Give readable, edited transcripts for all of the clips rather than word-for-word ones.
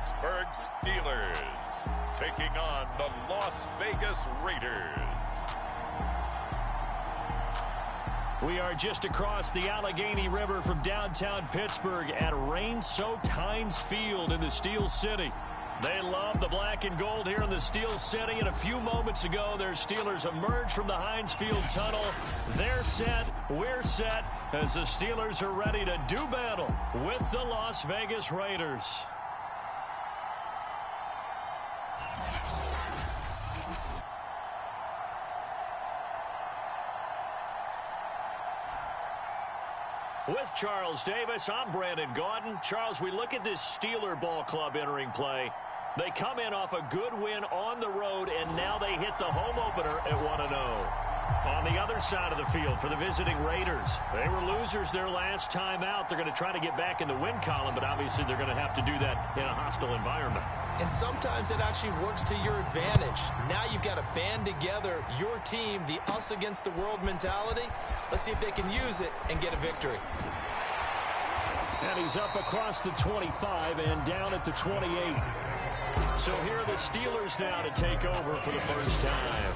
Pittsburgh Steelers taking on the Las Vegas Raiders. We are just across the Allegheny River from downtown Pittsburgh at rain-soaked Heinz Field in the Steel City. They love the black and gold here in the Steel City, and a few moments ago, their Steelers emerged from the Heinz Field tunnel. They're set, we're set, as the Steelers are ready to do battle with the Las Vegas Raiders. With Charles Davis, I'm Brandon Gaudin. Charles, we look at this Steeler ball club entering play. They come in off a good win on the road, and now they hit the home opener at 1-0. On the other side of the field for the visiting Raiders, they were losers their last time out. They're going to try to get back in the win column, but obviously they're going to have to do that in a hostile environment. And sometimes it actually works to your advantage. Now you've got to band together your team, the us against the world mentality. Let's see if they can use it and get a victory. And he's up across the 25 and down at the 28. So here are the Steelers now to take over for the first time.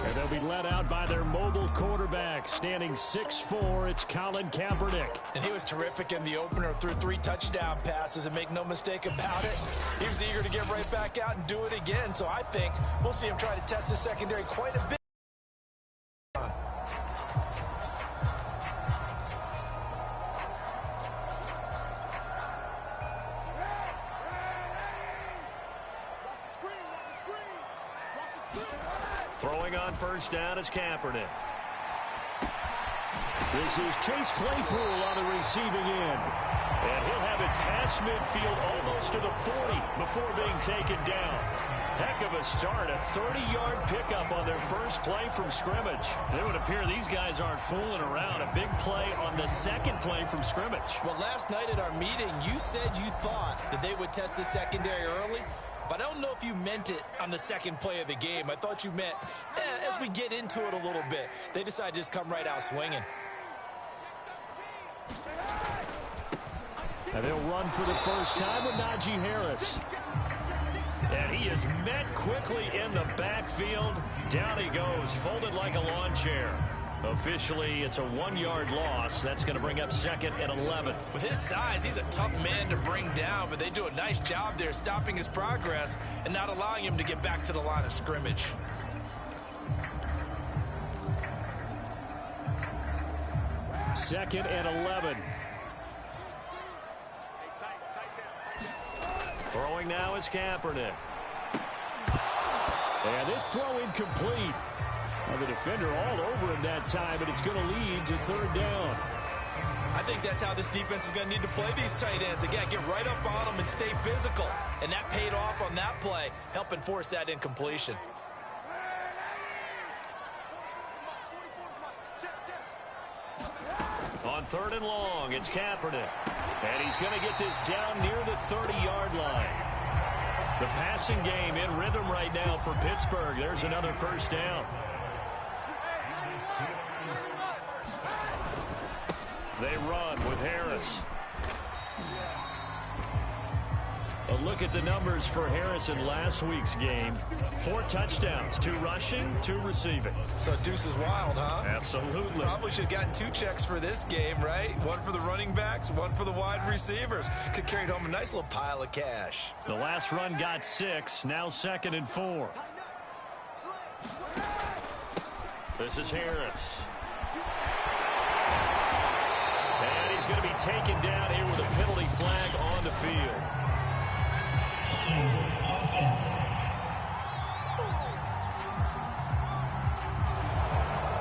And they'll be led out by their mobile quarterback, standing 6'4". It's Colin Kaepernick. And he was terrific in the opener, threw 3 touchdown passes, and make no mistake about it, he was eager to get right back out and do it again. So I think we'll see him try to test his secondary quite a bit. Throwing on first down is Kaepernick. This is Chase Claypool on the receiving end. And he'll have it past midfield almost to the 40 before being taken down. Heck of a start, a 30-yard pickup on their first play from scrimmage. It would appear these guys aren't fooling around. A big play on the second play from scrimmage. Well, last night at our meeting, you said you thought that they would test the secondary early. But I don't know if you meant it on the second play of the game. I thought you meant, as we get into it a little bit. They decided to just come right out swinging. And they'll run for the first time with Najee Harris. And he is met quickly in the backfield. Down he goes, folded like a lawn chair. Officially, it's a 1-yard loss. That's going to bring up second and 11. With his size, he's a tough man to bring down, but they do a nice job there stopping his progress and not allowing him to get back to the line of scrimmage. Second and 11. Throwing now is Kaepernick. And this throw incomplete. The defender all over him that time, and it's going to lead to third down. I think that's how this defense is going to need to play these tight ends. Again, get right up on them and stay physical. And that paid off on that play, helping force that incompletion. On third and long, it's Kaepernick. And he's going to get this down near the 30-yard line. The passing game in rhythm right now for Pittsburgh. There's another first down. They run with Harris. A look at the numbers for Harris in last week's game. 4 touchdowns, 2 rushing, 2 receiving. So Deuce is wild, huh? Absolutely. Probably should have gotten 2 checks for this game, right? 1 for the running backs, 1 for the wide receivers. Could carry home a nice little pile of cash. The last run got 6, now second and 4. This is Harris. And he's going to be taken down here with a penalty flag on the field.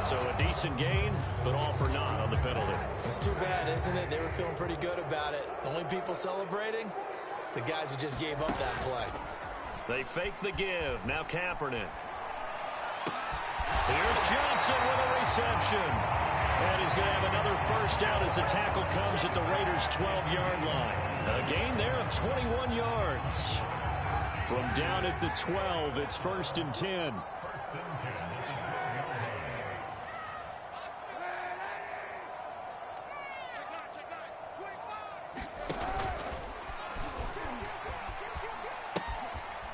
So a decent gain, but all for naught on the penalty. It's too bad, isn't it? They were feeling pretty good about it. The only people celebrating, the guys who just gave up that play. They fake the give. Now Kaepernick. Here's Johnson with a reception. And he's going to have another first down as the tackle comes at the Raiders' 12-yard line. A gain there of 21 yards. From down at the 12, it's first and 10.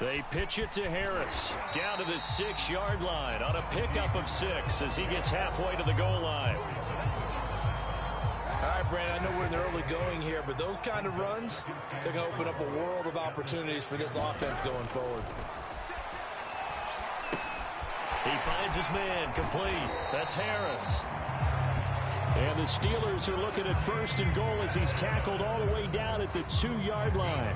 They pitch it to Harris. Down to the 6-yard line on a pickup of 6 as he gets halfway to the goal line. All right, Brandon, I know we're in the early going here, but those kind of runs, they're going to open up a world of opportunities for this offense going forward. He finds his man, complete. That's Harris. And the Steelers are looking at 1st and goal as he's tackled all the way down at the 2-yard line.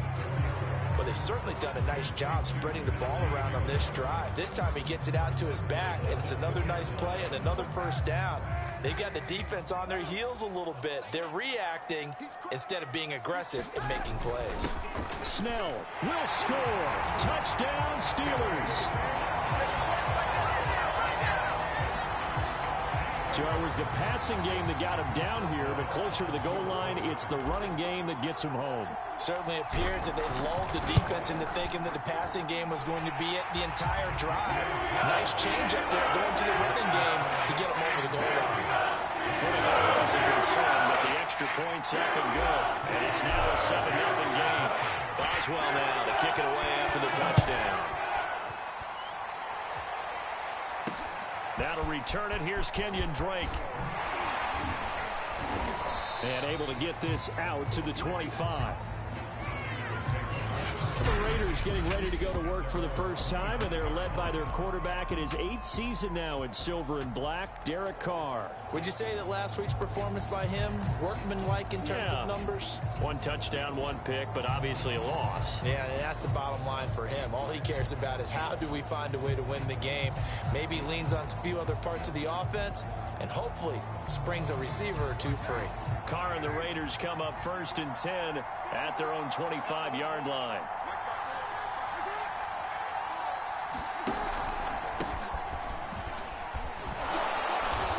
Well, they've certainly done a nice job spreading the ball around on this drive. This time he gets it out to his back, and it's another nice play and another first down. They've got the defense on their heels a little bit. They're reacting instead of being aggressive and making plays. Snell will score. Touchdown, Steelers. So it was the passing game that got him down here, but closer to the goal line, it's the running game that gets him home. Certainly appears that they lulled the defense into thinking that the passing game was going to be it the entire drive. Nice change up there going to the running game to get him over the goal line. Footing wasn't concerned, but the extra point's up and good. And it's now a 7-0 game. Boswell now to kick it away after the touchdown. Now to return it, here's Kenyon Drake. And able to get this out to the 25. The Raiders getting ready to go to work for the first time, and they're led by their quarterback in his 8th season now in silver and black, Derek Carr. Would you say that last week's performance by him, workmanlike in terms of numbers? 1 touchdown, 1 pick, but obviously a loss. Yeah, and that's the bottom line for him. All he cares about is how do we find a way to win the game. Maybe leans on a few other parts of the offense, and hopefully springs a receiver or two free. Carr and the Raiders come up 1st and 10 at their own 25-yard line.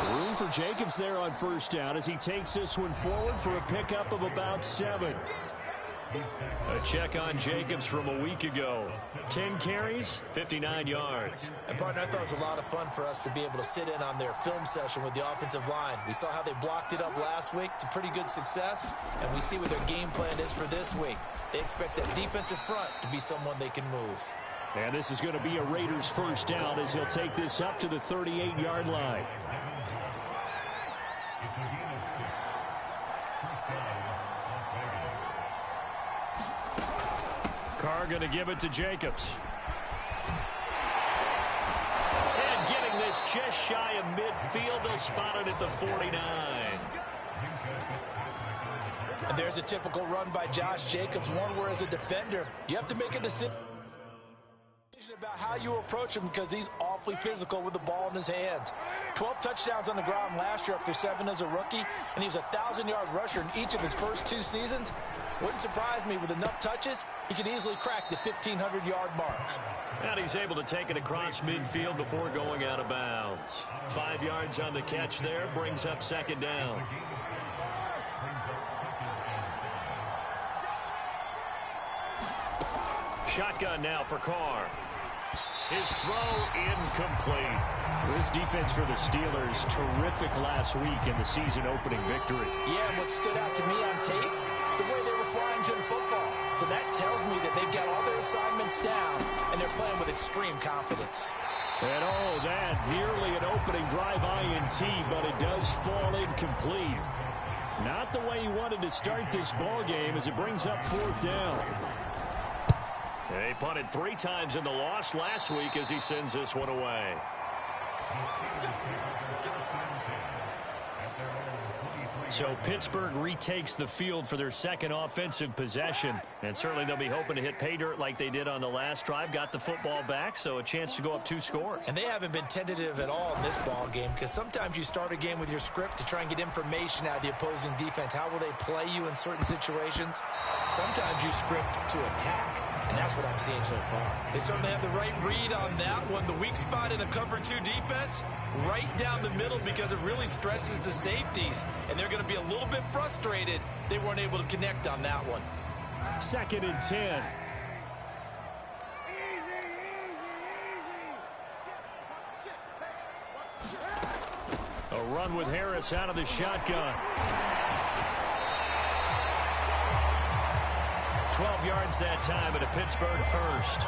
Room for Jacobs there on 1st down as he takes this one forward for a pickup of about 7. A check on Jacobs from a week ago. 10 carries, 59 yards. And, partner, I thought it was a lot of fun for us to be able to sit in on their film session with the offensive line. We saw how they blocked it up last week to pretty good success, and we see what their game plan is for this week. They expect that defensive front to be someone they can move. And this is going to be a Raiders 1st down as he'll take this up to the 38-yard line. Carr going to give it to Jacobs. And getting this just shy of midfield. They'll spot it at the 49. And there's a typical run by Josh Jacobs, one where as a defender, you have to make a decision about how you approach him because he's awfully physical with the ball in his hands. 12 touchdowns on the ground last year after 7 as a rookie, and he was a 1,000-yard rusher in each of his first 2 seasons. Wouldn't surprise me with enough touches, he could easily crack the 1,500-yard mark. And he's able to take it across midfield before going out of bounds. 5 yards on the catch there, brings up 2nd down. Shotgun now for Carr. His throw incomplete. This defense for the Steelers, terrific last week in the season-opening victory. Yeah, and what stood out to me on tape, the way they were flying to the football. So that tells me that they've got all their assignments down, and they're playing with extreme confidence. And oh, that nearly an opening drive INT, but it does fall incomplete. Not the way he wanted to start this ball game as it brings up 4th down. They punted 3 times in the loss last week as he sends this one away. So Pittsburgh retakes the field for their 2nd offensive possession. And certainly they'll be hoping to hit pay dirt like they did on the last drive. Got the football back, so a chance to go up 2 scores. And they haven't been tentative at all in this ball game because sometimes you start a game with your script to try and get information out of the opposing defense. How will they play you in certain situations? Sometimes you script to attack. And that's what I'm seeing so far. They certainly have the right read on that one. The weak spot in a cover 2 defense, right down the middle because it really stresses the safeties. And they're going to be a little bit frustrated they weren't able to connect on that one. 2nd and 10. A run with Harris out of the shotgun. 12 yards that time at a Pittsburgh 1st.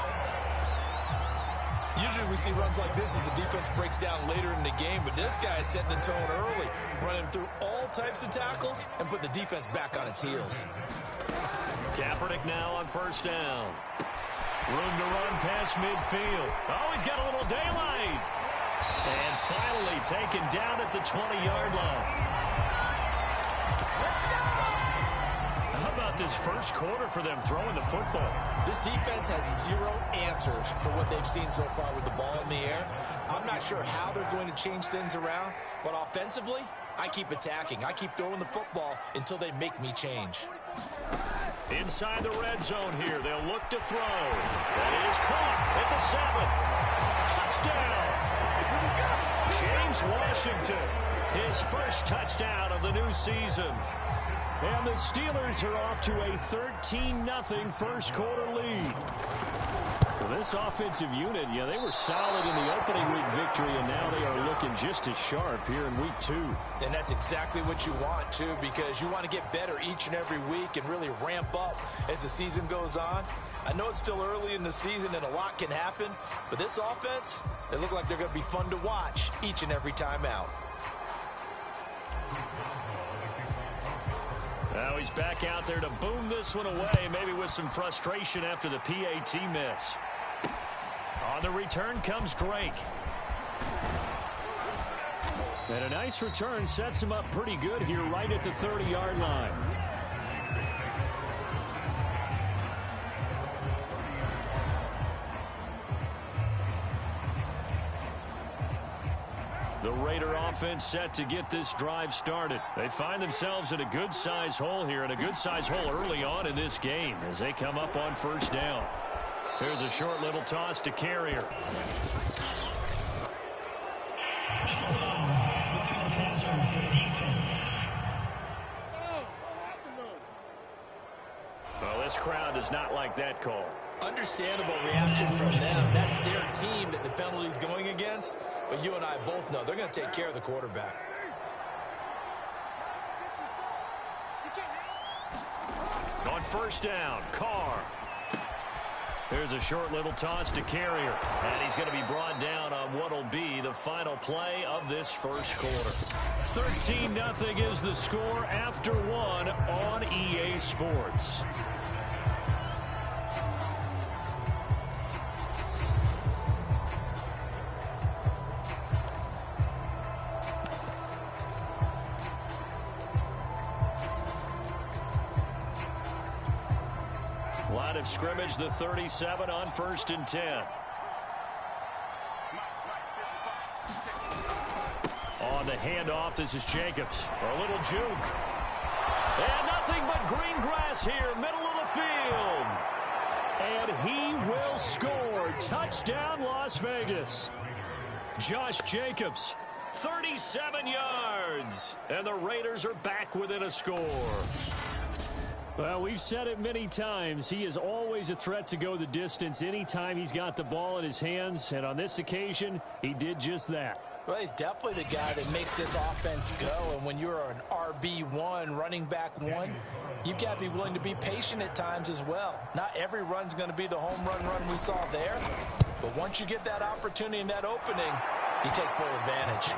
Usually we see runs like this as the defense breaks down later in the game, but this guy is setting the tone early, running through all types of tackles and put the defense back on its heels. Kaepernick now on first down. Room to run past midfield. Oh, he's got a little daylight. And finally taken down at the 20-yard line. How about this first quarter for them throwing the football? This defense has zero answers for what they've seen so far with the ball in the air. I'm not sure how they're going to change things around, but offensively, I keep attacking. I keep throwing the football until they make me change. Inside the red zone here, they'll look to throw. That is caught at the 7. Touchdown! James Washington, his first touchdown of the new season. And the Steelers are off to a 13-0 first quarter lead. Well, this offensive unit, yeah, they were solid in the opening week victory, and now they are looking just as sharp here in week 2. And that's exactly what you want, too, because you want to get better each and every week and really ramp up as the season goes on. I know it's still early in the season and a lot can happen, but this offense, they look like they're going to be fun to watch each and every time out. Now he's back out there to boom this one away, maybe with some frustration after the PAT miss. On the return comes Drake. And a nice return sets him up pretty good here right at the 30-yard line. The Raider offense set to get this drive started. They find themselves in a good-sized hole here, and a good-sized hole early on in this game as they come up on first down. Here's a short little toss to Carrier. Well, this crowd does not like that call. Understandable reaction from them. That's their team that the penalty's going against. But you and I both know they're going to take care of the quarterback. On first down, Carr. There's a short little toss to Carrier. And he's going to be brought down on what will be the final play of this first quarter. 13-0 is the score after 1 on EA Sports. Line of scrimmage, the 37 on 1st and 10. On the handoff, this is Jacobs. A little juke. And nothing but green grass here, middle of the field. And he will score. Touchdown, Las Vegas. Josh Jacobs, 37 yards. And the Raiders are back within a score. Well, we've said it many times. He is always a threat to go the distance anytime he's got the ball in his hands. And on this occasion, he did just that. Well, he's definitely the guy that makes this offense go. And when you're an RB1, running back one, you've got to be willing to be patient at times as well. Not every run's going to be the home run we saw there. But once you get that opportunity and that opening, you take full advantage.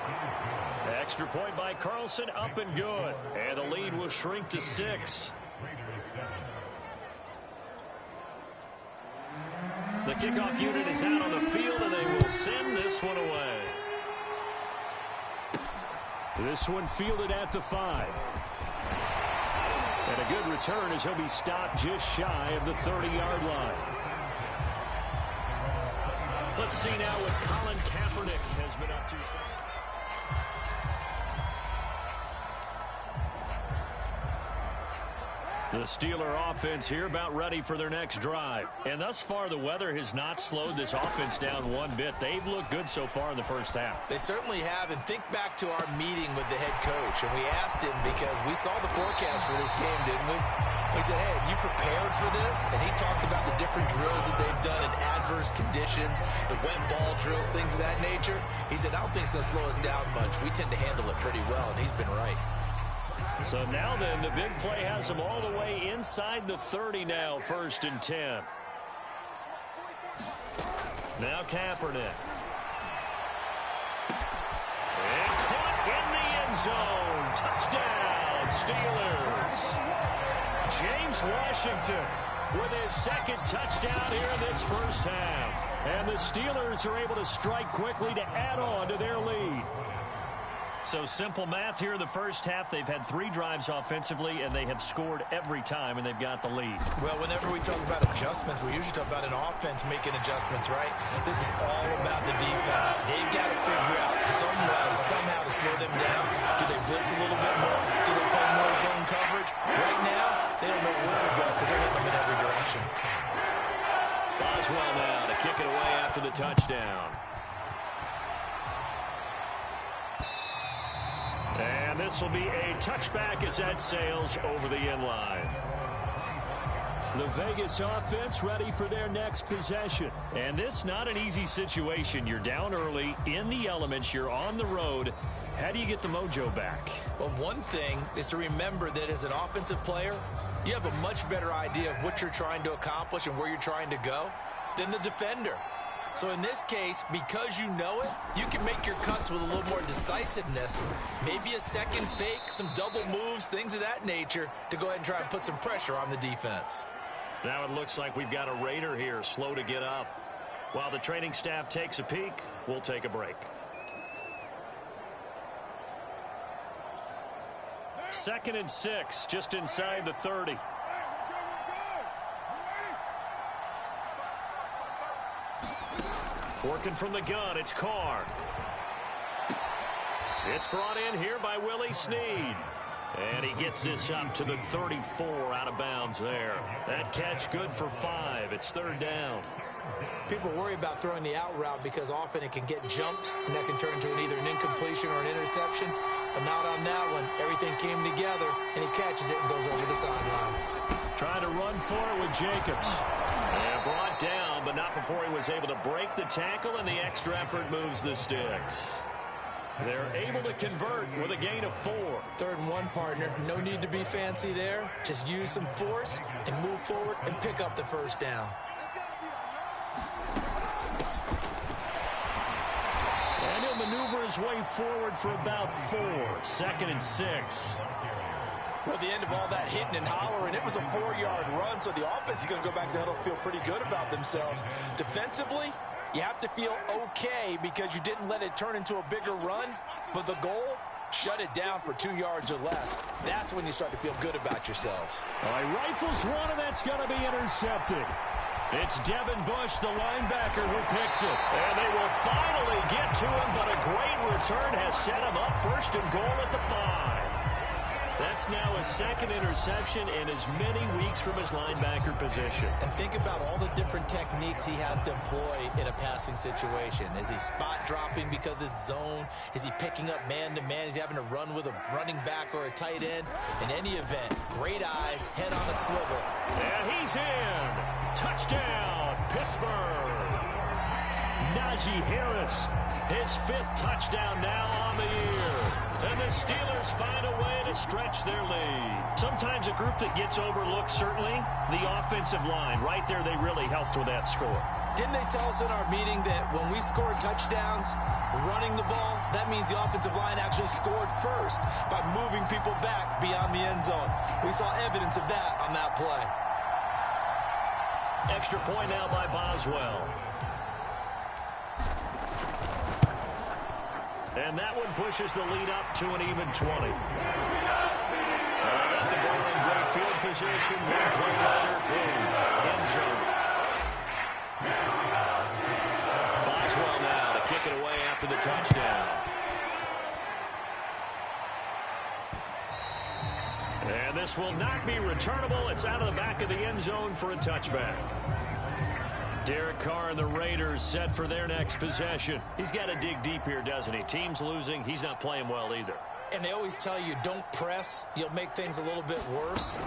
Extra point by Carlson, up and good. And the lead will shrink to 6. The kickoff unit is out on the field, and they will send this one away. This one fielded at the 5. And a good return as he'll be stopped just shy of the 30-yard line. Let's see now what Colin Kaepernick has been up to. The Steeler offense here about ready for their next drive. And thus far, the weather has not slowed this offense down one bit. They've looked good so far in the first half. They certainly have. And think back to our meeting with the head coach. And we asked him because we saw the forecast for this game, didn't we? We said, hey, have you prepared for this? And he talked about the different drills that they've done in adverse conditions, the wet ball drills, things of that nature. He said, I don't think it's going to slow us down much. We tend to handle it pretty well, and he's been right. So now then, the big play has them all the way inside the 30 now, 1st and 10. Now Kaepernick. And caught in the end zone. Touchdown, Steelers. James Washington with his second touchdown here in this first half. And the Steelers are able to strike quickly to add on to their lead. So simple math here in the first half. They've had 3 drives offensively, and they have scored every time, and they've got the lead. Well, whenever we talk about adjustments, we usually talk about an offense making adjustments, right? This is all about the defense. They've got to figure out some way, somehow to slow them down. Do they blitz a little bit more? Do they play more zone coverage? Right now, they don't know where to go because they're hitting them in every direction. Boswell now to kick it away after the touchdown. And this will be a touchback as that sails over the end line. The Vegas offense ready for their next possession. And this not an easy situation. You're down early, in the elements, you're on the road. How do you get the mojo back? Well, one thing is to remember that as an offensive player, you have a much better idea of what you're trying to accomplish and where you're trying to go than the defender. So in this case, because you know it, you can make your cuts with a little more decisiveness. Maybe a second fake, some double moves, things of that nature to go ahead and try and put some pressure on the defense. Now it looks like we've got a Raider here, slow to get up. While the training staff takes a peek, we'll take a break. 2nd and 6, just inside the 30. Working from the gun, it's Carr. It's brought in here by Willie Snead. And he gets this up to the 34 out of bounds there. That catch good for 5. It's 3rd down. People worry about throwing the out route because often it can get jumped, and that can turn into either an incompletion or an interception. But not on that one. Everything came together, and he catches it and goes over the sideline. Trying to run for it with Jacobs. And brought down, but not before he was able to break the tackle, and the extra effort moves the sticks. They're able to convert with a gain of 4. 3rd and 1, partner. No need to be fancy there. Just use some force and move forward and pick up the 1st down. And he'll maneuver his way forward for about 4. 2nd and 6. Well, at the end of all that hitting and hollering, it was a 4-yard run, so the offense is going to go back there and feel pretty good about themselves. Defensively, you have to feel okay because you didn't let it turn into a bigger run, but the goal, shut it down for 2 yards or less. That's when you start to feel good about yourselves. All right, rifles one, and that's going to be intercepted. It's Devin Bush, the linebacker, who picks it. And they will finally get to him, but a great return has set him up 1st and goal at the 5. That's now a 2nd interception in as many weeks from his linebacker position. And think about all the different techniques he has to employ in a passing situation. Is he spot dropping because it's zone? Is he picking up man-to-man? Is he having to run with a running back or a tight end? In any event, great eyes, head on a swivel. And he's in. Touchdown, Pittsburgh. Najee Harris, his 5th touchdown now on the year. And the Steelers find a way to stretch their lead. Sometimes a group that gets overlooked, certainly, the offensive line. Right there, they really helped with that score. Didn't they tell us in our meeting that when we scored touchdowns, running the ball, that means the offensive line actually scored first by moving people back beyond the end zone. We saw evidence of that on that play. Extra point now by Boswell. And that one pushes the lead up to an even 20. Got the ball in great field position. One play later, boom, end zone. Boswell now to kick it away after the touchdown. And this will not be returnable. It's out of the back of the end zone for a touchback. Derek Carr and the Raiders set for their next possession. He's got to dig deep here, doesn't he? Team's losing. He's not playing well either. And they always tell you, don't press. You'll make things a little bit worse.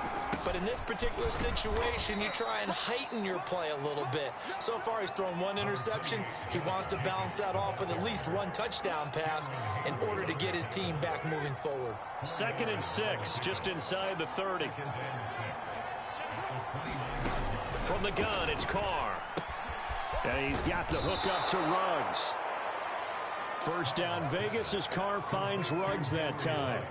But in this particular situation, you try and heighten your play a little bit. So far, he's thrown 1 interception. He wants to balance that off with at least 1 touchdown pass in order to get his team back moving forward. 2nd and 6, just inside the 30. From the gun, it's Carr. And he's got the hook up to Ruggs. First down Vegas as Carr finds Ruggs that time.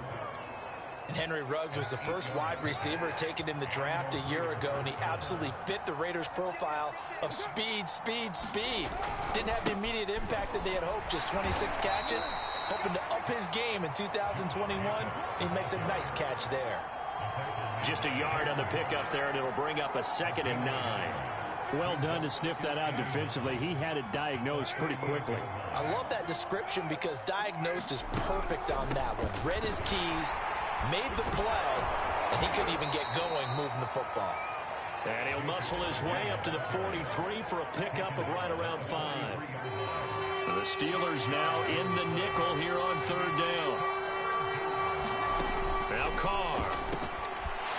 And Henry Ruggs was the first wide receiver taken in the draft a year ago, and he absolutely fit the Raiders' profile of speed, speed, speed. Didn't have the immediate impact that they had hoped, just 26 catches. Hoping to up his game in 2021. He makes a nice catch there. Just a yard on the pickup there, and it'll bring up a 2nd and 9. Well done to sniff that out defensively. He had it diagnosed pretty quickly. I love that description because diagnosed is perfect on that one. Read his keys, made the play, and he couldn't even get going moving the football. And he'll muscle his way up to the 43 for a pickup of right around 5. The Steelers now in the nickel here on 3rd down. Now Carr.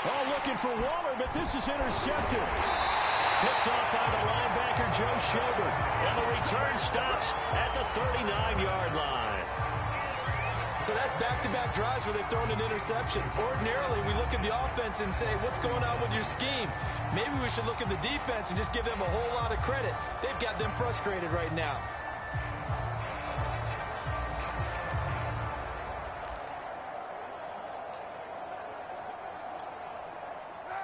Oh, looking for Waller, but this is intercepted. Picked off by the linebacker, Joe Schobert. And the return stops at the 39-yard line. So that's back-to-back drives where they've thrown an interception. Ordinarily, we look at the offense and say, what's going on with your scheme? Maybe we should look at the defense and just give them a whole lot of credit. They've got them frustrated right now.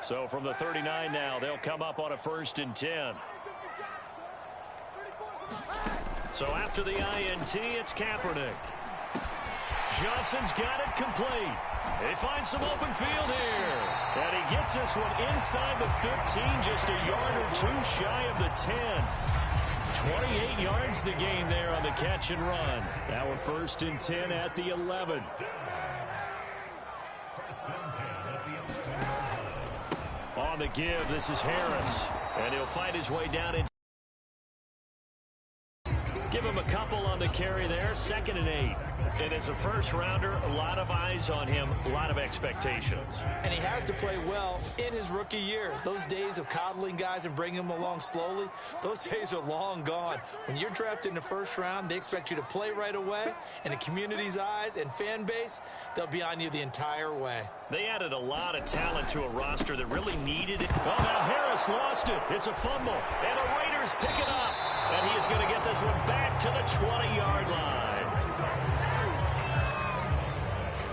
So from the 39 now, they'll come up on a 1st and 10. So after the INT, it's Kaepernick. Johnson's got it complete. He finds some open field here. And he gets this one inside the 15, just a yard or 2 shy of the 10. 28 yards the gain there on the catch and run. Now we're 1st and 10 at the 11. On the give, this is Harris. And he'll fight his way down in. Give him a couple on the carry there. 2nd and 8. And as a first-rounder, a lot of eyes on him, a lot of expectations. And he has to play well in his rookie year. Those days of coddling guys and bringing them along slowly, those days are long gone. When you're drafted in the 1st round, they expect you to play right away. And the community's eyes and fan base, they'll be on you the entire way. They added a lot of talent to a roster that really needed it. Oh, now Harris lost it. It's a fumble. And the Raiders pick it up. And he is going to get this one back to the 20-yard line.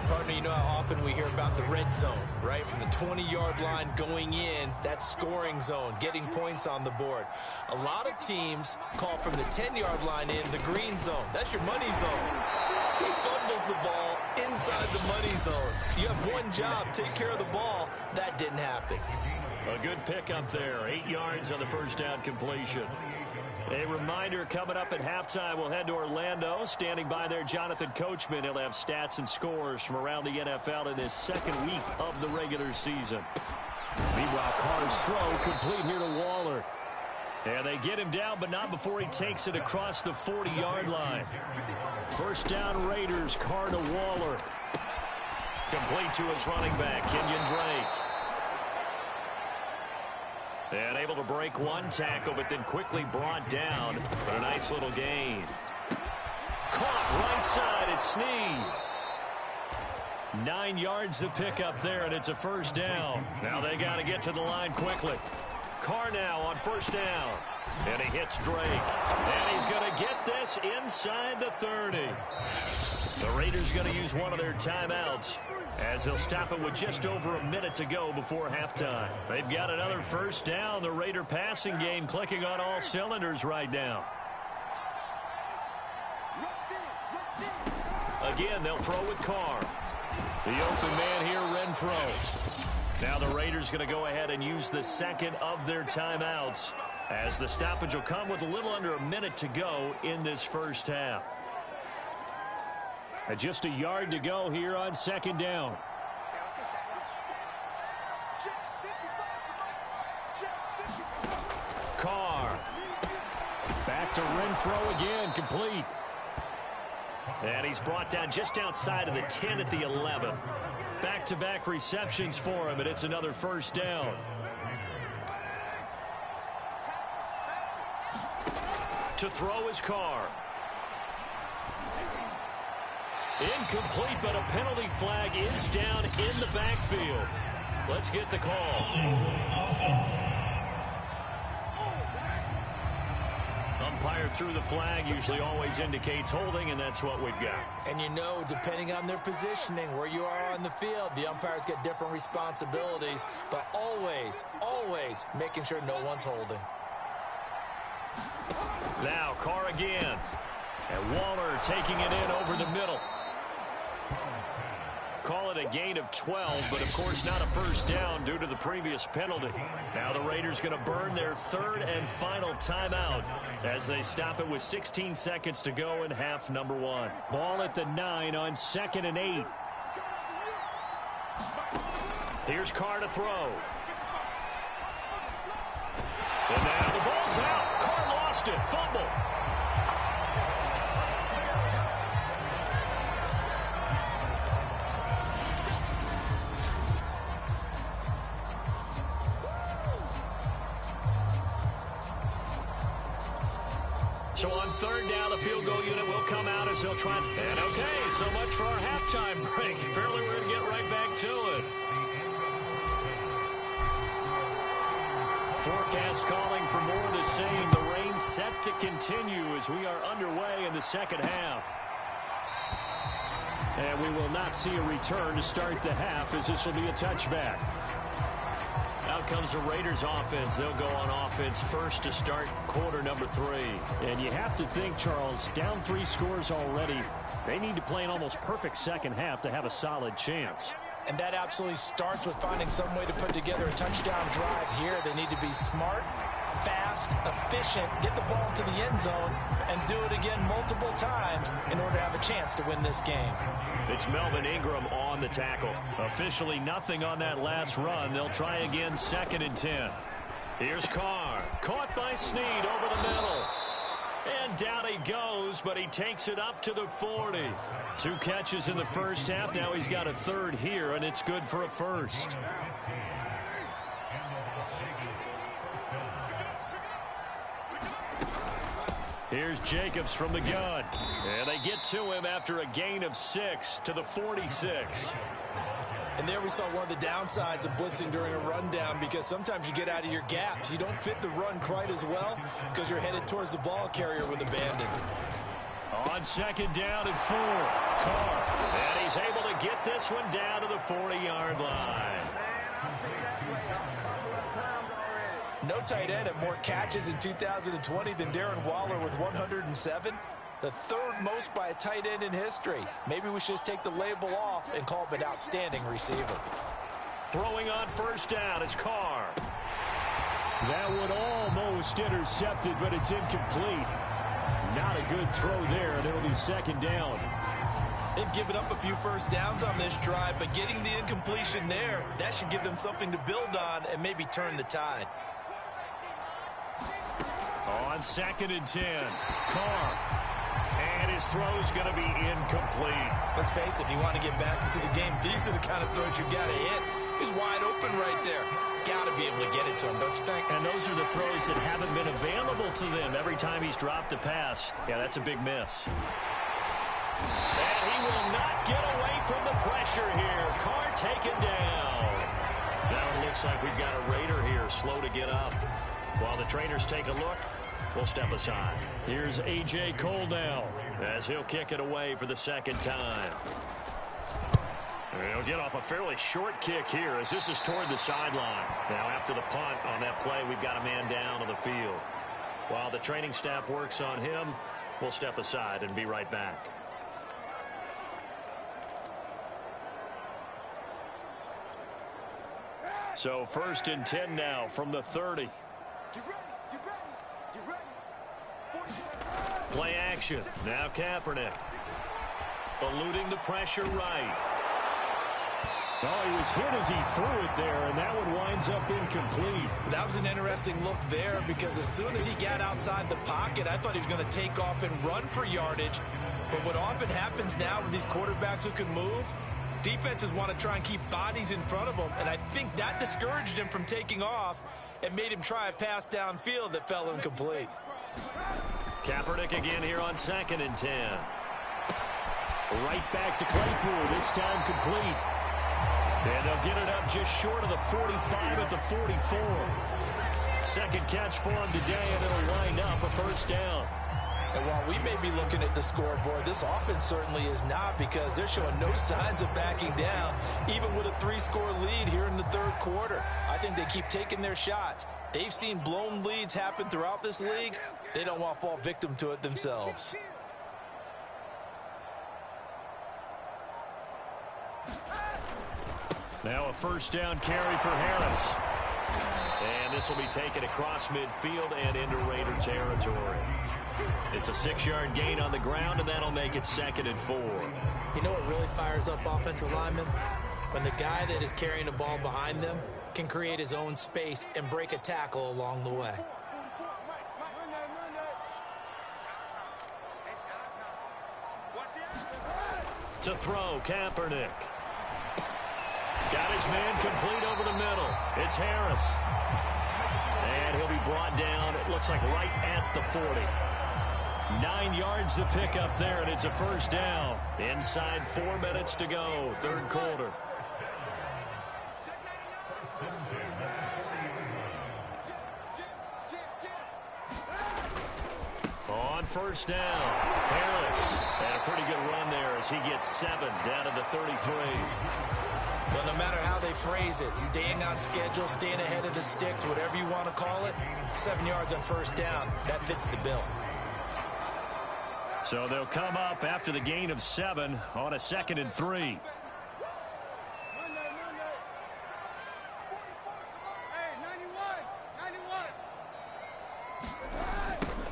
Partner, you know how often we hear about the red zone, right? From the 20-yard line going in, that scoring zone, getting points on the board. A lot of teams call from the 10-yard line in the green zone. That's your money zone. He fumbles the ball inside the money zone. You have one job, take care of the ball. That didn't happen. A good pickup there. 8 yards on the 1st down completion. A reminder, coming up at halftime, we'll head to Orlando. Standing by there, Jonathan Coachman. He'll have stats and scores from around the NFL in his 2nd week of the regular season. Meanwhile, Carr's throw complete here to Waller. And they get him down, but not before he takes it across the 40-yard line. 1st down Raiders, Carr to Waller. Complete to his running back, Kenyon Drake. And able to break one tackle, but then quickly brought down. But a nice little gain. Caught right side, it's Snead. 9 yards to pick up there, and it's a 1st down. Now they got to get to the line quickly. Carr now on 1st down. And he hits Drake. And he's going to get this inside the 30. The Raiders going to use one of their timeouts, as they'll stop it with just over a minute to go before halftime. They've got another 1st down. The Raider passing game clicking on all cylinders right now. Again, they'll throw with Carr. The open man here, Renfro. Now the Raiders going to go ahead and use the 2nd of their timeouts, as the stoppage will come with a little under a minute to go in this 1st half. And just a yard to go here on 2nd down. Carr. Back to Renfro again, complete. And he's brought down just outside of the 10 at the 11. Back-to-back receptions for him, and it's another 1st down. To throw is Carr. Incomplete, but a penalty flag is down in the backfield. Let's get the call. umpire threw the flag, usually always indicates holding, and that's what we've got. And you know, depending on their positioning, where you are on the field, the umpires get different responsibilities, but always, always making sure no one's holding. Now, Carr again. And Waller taking it in over the middle. Call it a gain of 12, but of course not a first down due to the previous penalty. Now the Raiders going to burn their third and final timeout as they stop it with 16 seconds to go in half number 1. Ball at the 9 on 2nd and 8. Here's Carr to throw. And now the ball's out. Carr lost it. Fumble. So on third down, the field goal unit will come out as they'll try. And okay, so much for our halftime break. Apparently we're going to get right back to it. Forecast calling for more of the same. The rain set to continue as we are underway in the second half. And we will not see a return to start the half as this will be a touchback. Out comes the Raiders offense. They'll go on offense first to start quarter number 3. And you have to think, Charles, down 3 scores already. They need to play an almost perfect second half to have a solid chance. And that absolutely starts with finding some way to put together a touchdown drive here. They need to be smart, fast, efficient, get the ball into the end zone, and do it again multiple times in order to have a chance to win this game. It's Melvin Ingram on the tackle. Officially nothing on that last run. They'll try again 2nd and 10. Here's Carr. Caught by Snead over the middle. And down he goes, but he takes it up to the 40. 2 catches in the first half. Now he's got a third here, and it's good for a first. Here's Jacobs from the gun. And they get to him after a gain of 6 to the 46. And there we saw one of the downsides of blitzing during a rundown, because sometimes you get out of your gaps. You don't fit the run quite as well because you're headed towards the ball carrier with abandon. On 2nd down and 4. Carr. And he's able to get this one down to the 40-yard line. No tight end had more catches in 2020 than Darren Waller with 107. The 3rd most by a tight end in history. Maybe we should just take the label off and call him an outstanding receiver. Throwing on first down is Carr. That one almost intercepted, but it's incomplete. Not a good throw there, and it'll be 2nd down. They've given up a few first downs on this drive, but getting the incompletion there, that should give them something to build on and maybe turn the tide. On 2nd and 10, Carr. And his throw's going to be incomplete. Let's face it, if you want to get back into the game, these are the kind of throws you've got to hit. He's wide open right there. Got to be able to get it to him, don't you think? And those are the throws that haven't been available to them every time he's dropped a pass. Yeah, that's a big miss. And he will not get away from the pressure here. Carr taken down. Now it looks like we've got a Raider here, slow to get up. While the trainers take a look, we'll step aside. Here's A.J. Cole now, as he'll kick it away for the 2nd time. He'll get off a fairly short kick here as this is toward the sideline. Now after the punt on that play, we've got a man down on the field. While the training staff works on him, we'll step aside and be right back. So 1st and 10 now from the 30. Play action. Now Kaepernick. Eluding the pressure right. Oh, he was hit as he threw it there, and that one winds up incomplete. That was an interesting look there, because as soon as he got outside the pocket, I thought he was going to take off and run for yardage. But what often happens now with these quarterbacks who can move, defenses want to try and keep bodies in front of them, and I think that discouraged him from taking off and made him try a pass downfield that fell incomplete. Kaepernick again here on 2nd and 10. Right back to Claypool, this time complete. And they'll get it up just short of the 45 at the 44. Second catch for him today, and it'll wind up a first down. And while we may be looking at the scoreboard, this offense certainly is not, because they're showing no signs of backing down, even with a 3-score lead here in the third quarter. I think they keep taking their shots. They've seen blown leads happen throughout this league. They don't want to fall victim to it themselves. Now a first down carry for Harris. And this will be taken across midfield and into Raider territory. It's a 6-yard gain on the ground, and that'll make it 2nd and 4. You know what really fires up offensive linemen? When the guy that is carrying the ball behind them can create his own space and break a tackle along the way. To throw, Kaepernick. Got his man complete over the middle. It's Harris. And he'll be brought down, it looks like right at the 40. 9 yards to pick up there, and it's a first down. Inside 4 minutes to go, third quarter. On first down, Harris. And a pretty good run there as he gets 7 down to the 33. Well, no matter how they phrase it, staying on schedule, staying ahead of the sticks, whatever you want to call it, 7 yards on first down, that fits the bill. So they'll come up after the gain of 7 on a 2nd and 3.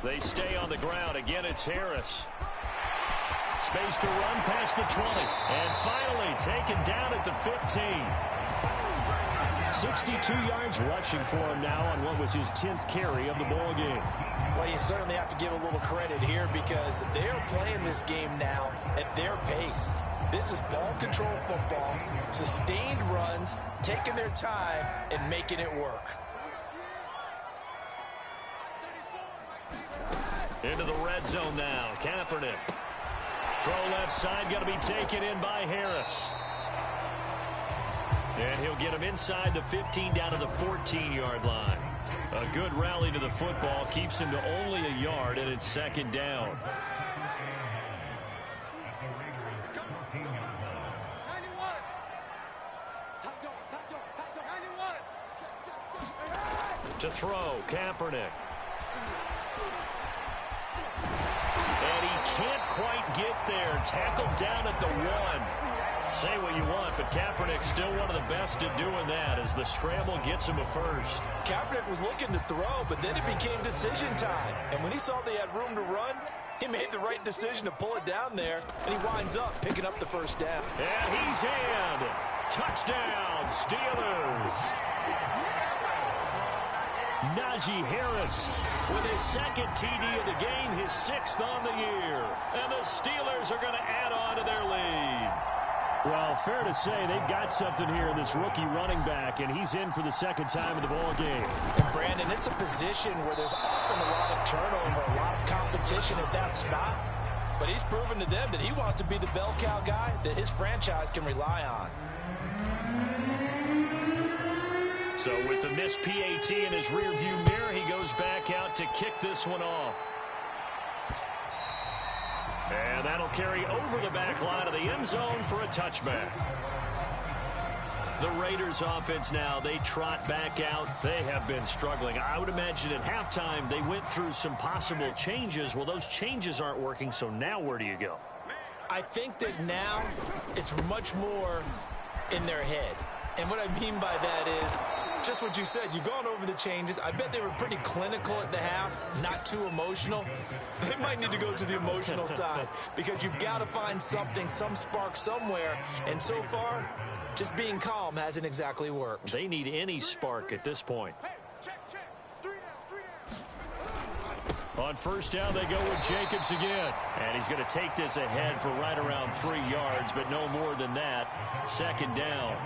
They stay on the ground. Again, it's Harris. Space to run past the 20. And finally taken down at the 15. 62 yards rushing for him now on what was his 10th carry of the ball game. Well, you certainly have to give a little credit here, because they're playing this game now at their pace. This is ball control football, sustained runs, taking their time and making it work. Into the red zone now. Kaepernick. Throw left side, got to be taken in by Harris. And he'll get him inside the 15 down to the 14-yard line. A good rally to the football keeps him to only a yard, and it's 2nd down. To throw, Kaepernick. And he can't quite get there. Tackled down at the 1. Say what you want, but Kaepernick's still one of the best at doing that as the scramble gets him a first. Kaepernick was looking to throw, but then it became decision time. And when he saw they had room to run, he made the right decision to pull it down there, and he winds up picking up the first down. And he's in. Touchdown, Steelers. Najee Harris with his 2nd TD of the game, his 6th on the year. And the Steelers are going to add on to their lead. Well, fair to say they've got something here in this rookie running back, and he's in for the 2nd time in the ball game. And Brandon, it's a position where there's often a lot of turnover, a lot of competition at that spot. But he's proven to them that he wants to be the bell cow guy that his franchise can rely on. So with the missed PAT in his rearview mirror, he goes back out to kick this one off. And that'll carry over the back line of the end zone for a touchback. The Raiders offense now, they trot back out. They have been struggling. I would imagine at halftime they went through some possible changes. Well, those changes aren't working, so now where do you go? I think that now it's much more in their head. And what I mean by that is just what you said. You've gone over the changes. I bet they were pretty clinical at the half, not too emotional. They might need to go to the emotional side, because you've got to find something, some spark somewhere. And so far, just being calm hasn't exactly worked. They need any spark at this point. On first down, they go with Jacobs again. And he's going to take this ahead for right around 3 yards, but no more than that. 2nd down.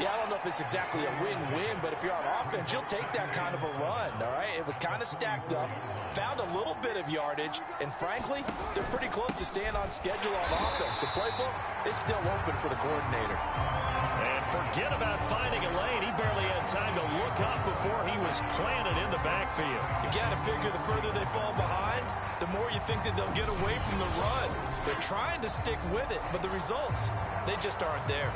Yeah, I don't know if it's exactly a win-win, but if you're on offense, you'll take that kind of a run, all right? It was kind of stacked up, found a little bit of yardage, and frankly, they're pretty close to staying on schedule on offense. The playbook is still open for the coordinator. And forget about finding a lane. He barely had time to look up before he was planted in the backfield. You got to figure the further they fall behind, the more you think that they'll get away from the run. They're trying to stick with it, but the results, they just aren't there.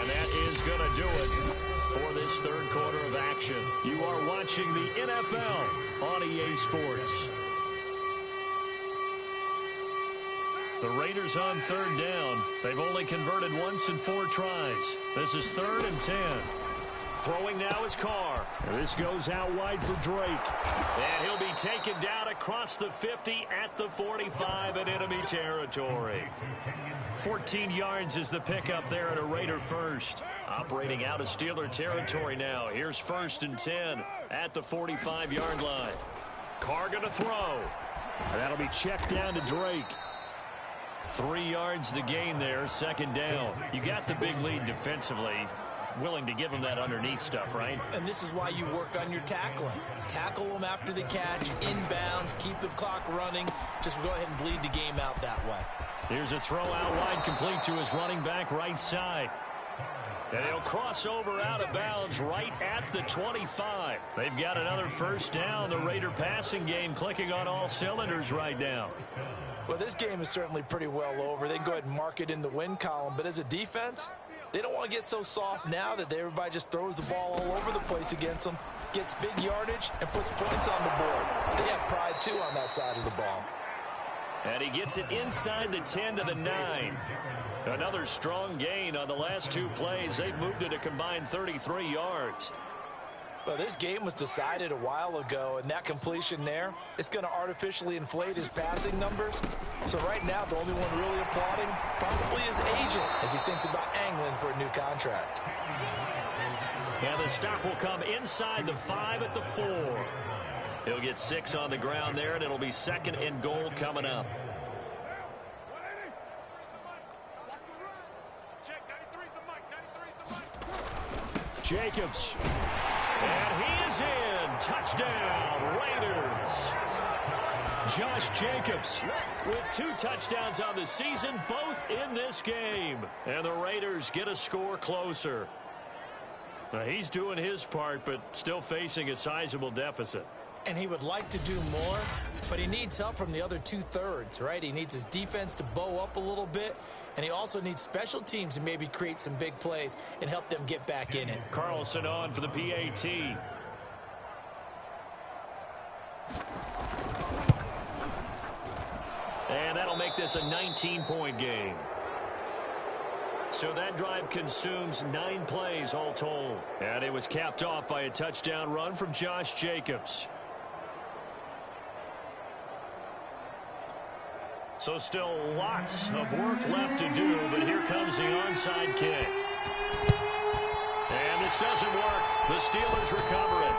And that is going to do it for this third quarter of action. You are watching the NFL on EA Sports. The Raiders on third down. They've only converted once in 4 tries. This is 3rd and 10. Throwing now is Carr. And this goes out wide for Drake. And he'll be taken down across the 50 at the 45 in enemy territory. 14 yards is the pickup there at a Raider first. Operating out of Steeler territory now. Here's 1st and 10 at the 45-yard line. Carr going to throw. And that'll be checked down to Drake. 3 yards the gain there, 2nd down. You got the big lead defensively. Willing to give him that underneath stuff, right? And this is why you work on your tackling. Tackle them after the catch, inbounds, keep the clock running. Just go ahead and bleed the game out that way. Here's a throw out wide, complete to his running back right side. And he'll cross over out of bounds right at the 25. They've got another 1st down. The Raider passing game clicking on all cylinders right now. Well, this game is certainly pretty well over. They can go ahead and mark it in the win column. But as a defense, they don't want to get so soft now that everybody just throws the ball all over the place against them, gets big yardage, and puts points on the board. They have pride, too, on that side of the ball. And he gets it inside the 10 to the 9. Another strong gain on the last 2 plays. They've moved it a combined 33 yards. Well, this game was decided a while ago, and that completion there, it's going to artificially inflate his passing numbers. So right now, the only one really applauding probably his agent as he thinks about angling for a new contract. And the stop will come inside the 5 at the 4. He'll get 6 on the ground there, and it'll be 2nd and goal coming up. Jacobs. And he is in. Touchdown, Raiders. Josh Jacobs with 2 touchdowns on the season, both in this game. And the Raiders get a score closer. Now, he's doing his part, but still facing a sizable deficit. And he would like to do more, but he needs help from the other 2/3, right? He needs his defense to bow up a little bit, and he also needs special teams to maybe create some big plays and help them get back in it. Carlson on for the PAT. And that'll make this a 19-point game. So that drive consumes 9 plays all told. And it was capped off by a touchdown run from Josh Jacobs. So still lots of work left to do, but here comes the onside kick. And this doesn't work. The Steelers recover it.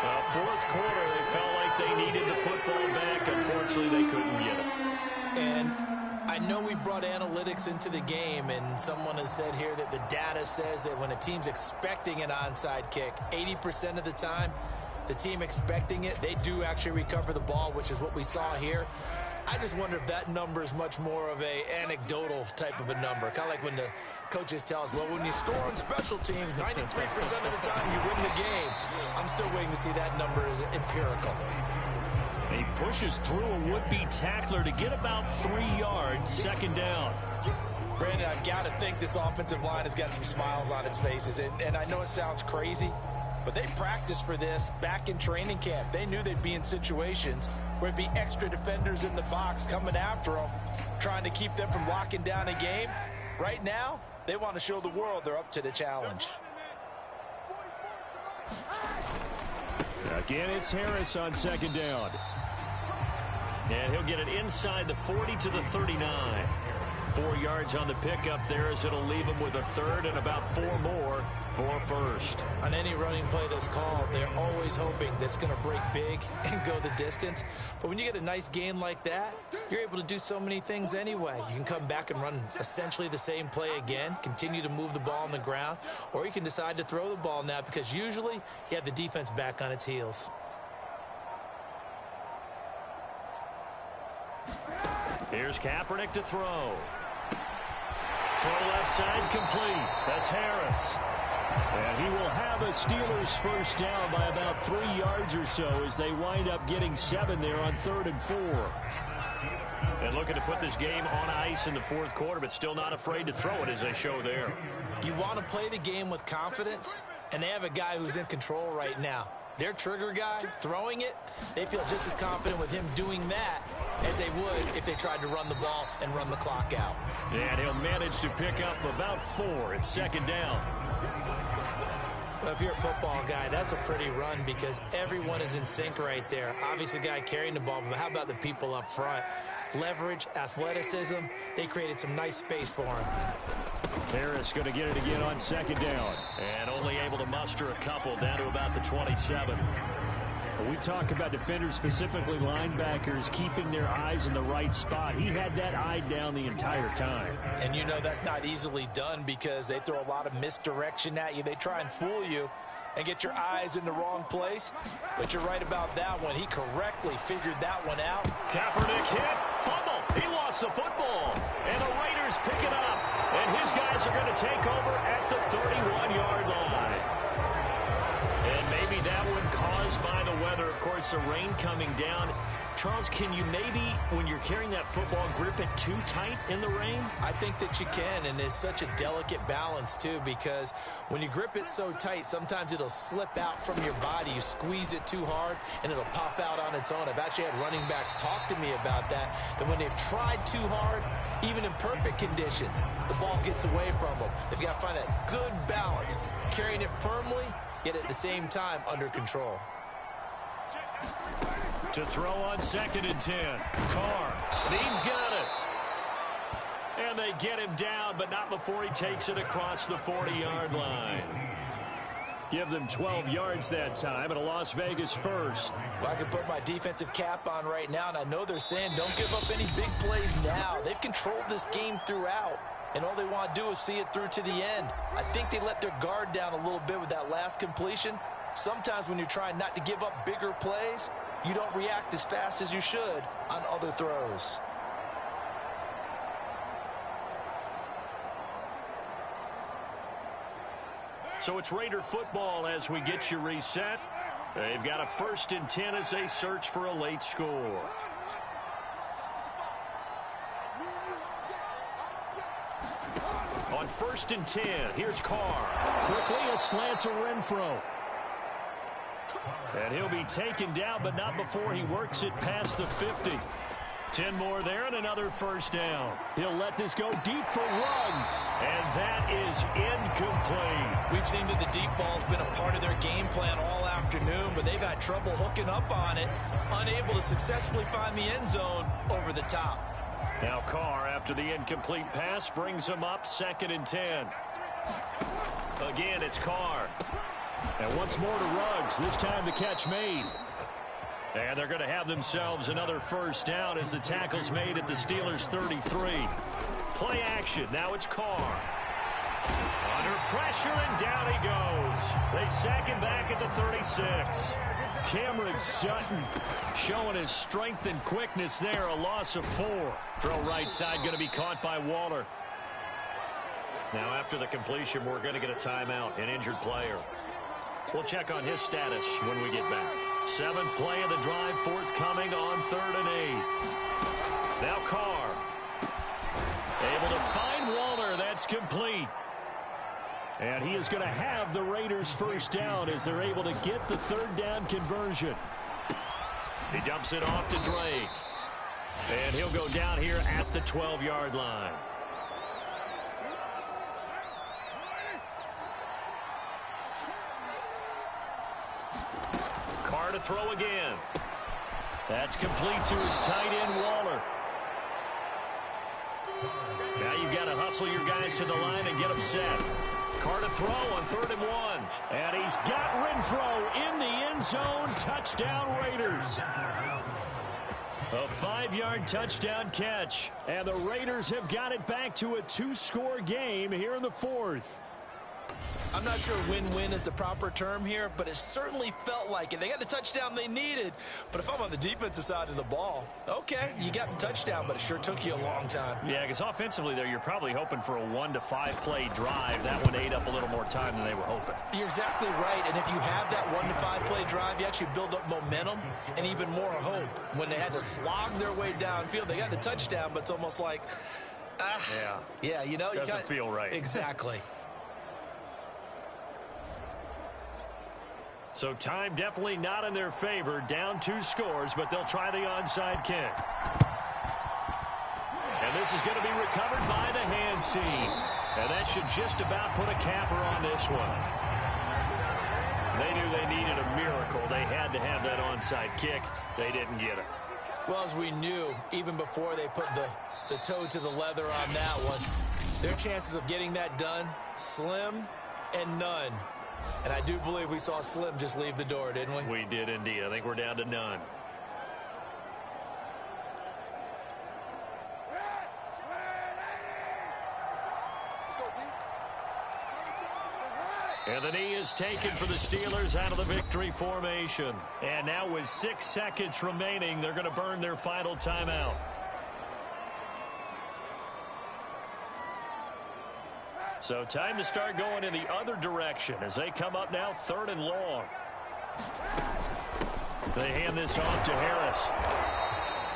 The 4th quarter, they felt like they needed the football back. Unfortunately, they couldn't get it. And I know we brought analytics into the game, and someone has said here that the data says that when a team's expecting an onside kick, 80% of the time, the team expecting it, they do actually recover the ball, which is what we saw here. I just wonder if that number is much more of a anecdotal type of a number. Kind of like when the coaches tell us, well, when you score on special teams, 93% of the time you win the game. I'm still waiting to see that number is empirical. He pushes through a would-be tackler to get about 3 yards, 2nd down. Brandon, I've got to think this offensive line has got some smiles on its faces. And I know it sounds crazy, but they practiced for this back in training camp. They knew they'd be in situations where it'd be extra defenders in the box coming after them, trying to keep them from locking down a game. Right now, they want to show the world they're up to the challenge. Again, it's Harris on 2nd down. And he'll get it inside the 40 to the 39. 4 yards on the pickup there, as it'll leave them with a third and about 4 more for first. On any running play that's called, they're always hoping that it's going to break big and go the distance. But when you get a nice gain like that, you're able to do so many things anyway. You can come back and run essentially the same play again, continue to move the ball on the ground, or you can decide to throw the ball now, because usually you have the defense back on its heels. Here's Kaepernick to throw. Throw left side complete. That's Harris. And he will have a Steelers first down by about 3 yards or so as they wind up getting 7 there on 3rd and 4. And looking to put this game on ice in the 4th quarter, but still not afraid to throw it, as they show there. You want to play the game with confidence, and they have a guy who's in control right now. Their trigger guy throwing it, they feel just as confident with him doing that as they would if they tried to run the ball and run the clock out. And he'll manage to pick up about 4. It's 2nd down. Well, if you're a football guy, that's a pretty run, because everyone is in sync right there. Obviously, the guy carrying the ball, but how about the people up front? Leverage, athleticism, they created some nice space for him. Harris going to get it again on 2nd down. And only able to muster a couple down to about the 27. When we talk about defenders, specifically linebackers, keeping their eyes in the right spot, he had that eye down the entire time. And you know that's not easily done, because they throw a lot of misdirection at you. They try and fool you and get your eyes in the wrong place. But you're right about that one. He correctly figured that one out. Kaepernick hit, fumble. He lost the football. And the Raiders pick it up. And his guys are going to take over at the 31-yard line. And maybe that one caused by the weather. Of course, the rain coming down. Charles, can you maybe, when you're carrying that football, grip it too tight in the rain? I think that you can, and it's such a delicate balance, too, because when you grip it so tight, sometimes it'll slip out from your body. You squeeze it too hard, and it'll pop out on its own. I've actually had running backs talk to me about that when they've tried too hard, even in perfect conditions, the ball gets away from them. They've got to find that good balance, carrying it firmly, yet at the same time under control. To throw on 2nd and 10. Carr. Snead's got it. And they get him down, but not before he takes it across the 40-yard line. Give them 12 yards that time, and a Las Vegas first. Well, I can put my defensive cap on right now, and I know they're saying don't give up any big plays now. They've controlled this game throughout, and all they want to do is see it through to the end. I think they let their guard down a little bit with that last completion. Sometimes when you're trying not to give up bigger plays, you don't react as fast as you should on other throws. So it's Raider football as we get you reset. They've got a 1st and 10 as they search for a late score. On 1st and 10, here's Carr. Quickly a slant to Renfro. And he'll be taken down, but not before he works it past the 50. 10 more there and another first down. He'll let this go deep for Ruggs. And that is incomplete. We've seen that the deep ball's been a part of their game plan all afternoon, but they've had trouble hooking up on it, unable to successfully find the end zone over the top. Now Carr, after the incomplete pass, brings him up 2nd and 10. Again, it's Carr. And once more to Ruggs, this time the catch made. And they're going to have themselves another first down as the tackle's made at the Steelers' 33. Play action. Now it's Carr. Under pressure, and down he goes. They sack him back at the 36. Cameron Sutton showing his strength and quickness there. A loss of 4. Throw right side going to be caught by Waller. Now after the completion, we're going to get a timeout, an injured player. We'll check on his status when we get back. 7th play of the drive forthcoming on 3rd and 8. Now Carr. Able to find Waller. That's complete. And he is going to have the Raiders first down as they're able to get the 3rd down conversion. He dumps it off to Drake. And he'll go down here at the 12-yard line. Carr to throw again. That's complete to his tight end, Waller. Now muscle your guys to the line and get them set. Carr to throw on 3rd and 1. And he's got Renfro in the end zone. Touchdown, Raiders. A 5-yard touchdown catch. And the Raiders have got it back to a 2-score game here in the 4th. I'm not sure win-win is the proper term here, but it certainly felt like it. They got the touchdown they needed, but if I'm on the defensive side of the ball, okay, you got the touchdown, but it sure took you a long time. Yeah, because offensively there, you're probably hoping for a 1 to 5 play drive. That one ate up a little more time than they were hoping. You're exactly right, and if you have that 1 to 5 play drive, you actually build up momentum and even more hope. When they had to slog their way downfield, they got the touchdown, but it's almost like, yeah, you know, doesn't feel right. Exactly. So time definitely not in their favor. Down 2 scores, but they'll try the onside kick. And this is going to be recovered by the hands team. And that should just about put a capper on this one. They knew they needed a miracle. They had to have that onside kick. They didn't get it. Well, as we knew, even before they put the toe to the leather on that one, their chances of getting that done, slim and none. And I do believe we saw Slim just leave the door, didn't we? We did indeed. I think we're down to none. And the knee is taken for the Steelers out of the victory formation. And now with 6 seconds remaining, they're going to burn their final timeout. So time to start going in the other direction as they come up now 3rd and long. They hand this off to Harris.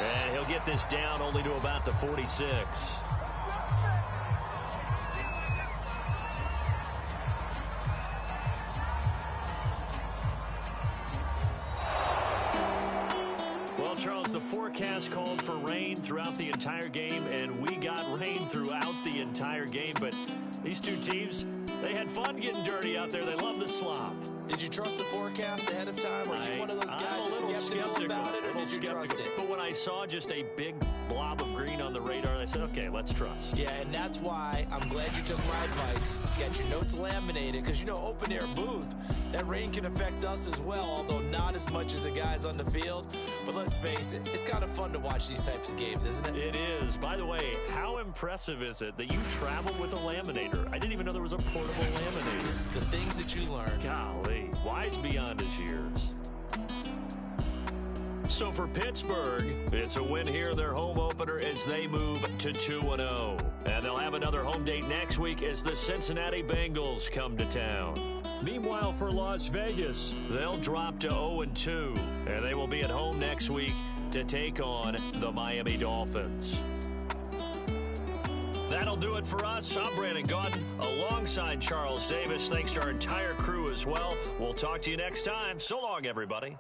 And he'll get this down only to about the 46. Well, Charles, the forecast called for rain throughout the entire game, and we got rain throughout the entire game, but these two teams, they had fun getting dirty out there. They love the slop. Did you trust the forecast ahead of time? Are you one of those guys that's skeptical about it, or did you trust it? But when I saw just a big blob of green on the radar, I said, okay, let's trust. Yeah, and that's why I'm glad you took my advice. Got your notes laminated, because, you know, open-air booth, that rain can affect us as well, although not as much as the guys on the field. But let's face it, it's kind of fun to watch these types of games, isn't it? It is. By the way, how impressive is it that you travel with a laminator? I didn't even know there was a portable laminator. The things that you learn. Golly, wise beyond his years. So for Pittsburgh, it's a win here in their home opener as they move to 2-0. And they'll have another home date next week as the Cincinnati Bengals come to town. Meanwhile, for Las Vegas, they'll drop to 0-2, and they will be at home next week to take on the Miami Dolphins. That'll do it for us. I'm Brandon Gaudin alongside Charles Davis. Thanks to our entire crew as well. We'll talk to you next time. So long, everybody.